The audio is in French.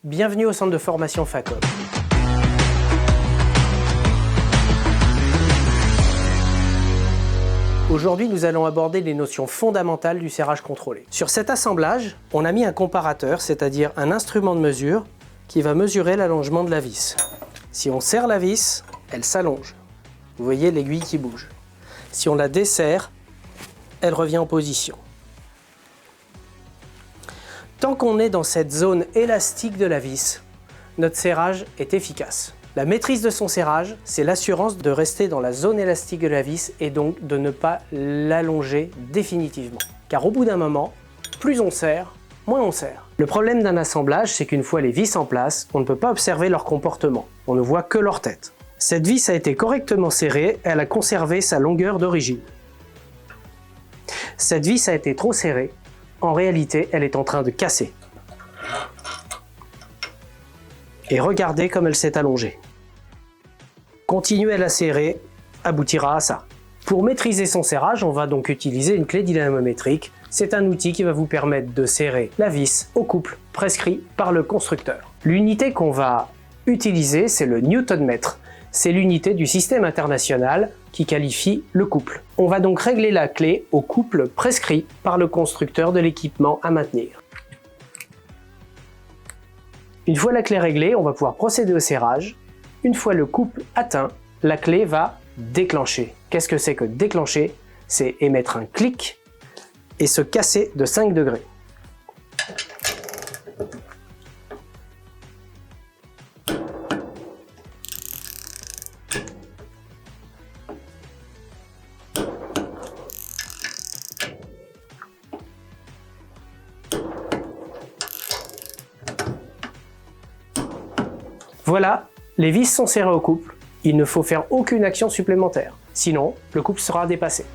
Bienvenue au centre de formation FACOM. Aujourd'hui, nous allons aborder les notions fondamentales du serrage contrôlé. Sur cet assemblage, on a mis un comparateur, c'est-à-dire un instrument de mesure qui va mesurer l'allongement de la vis. Si on serre la vis, elle s'allonge. Vous voyez l'aiguille qui bouge. Si on la desserre, elle revient en position. Tant qu'on est dans cette zone élastique de la vis, notre serrage est efficace. La maîtrise de son serrage, c'est l'assurance de rester dans la zone élastique de la vis et donc de ne pas l'allonger définitivement. Car au bout d'un moment, plus on serre, moins on serre. Le problème d'un assemblage, c'est qu'une fois les vis en place, on ne peut pas observer leur comportement. On ne voit que leur tête. Cette vis a été correctement serrée, elle a conservé sa longueur d'origine. Cette vis a été trop serrée, en réalité, elle est en train de casser. Et regardez comme elle s'est allongée. Continuer à la serrer aboutira à ça. Pour maîtriser son serrage, on va donc utiliser une clé dynamométrique. C'est un outil qui va vous permettre de serrer la vis au couple prescrit par le constructeur. L'unité qu'on va utiliser, c'est le newton-mètre. C'est l'unité du système international qui qualifie le couple. On va donc régler la clé au couple prescrit par le constructeur de l'équipement à maintenir. Une fois la clé réglée, on va pouvoir procéder au serrage. Une fois le couple atteint, la clé va déclencher. Qu'est-ce que c'est que déclencher? C'est émettre un clic et se casser de 5 degrés. Voilà, les vis sont serrées au couple. Il ne faut faire aucune action supplémentaire. Sinon, le couple sera dépassé.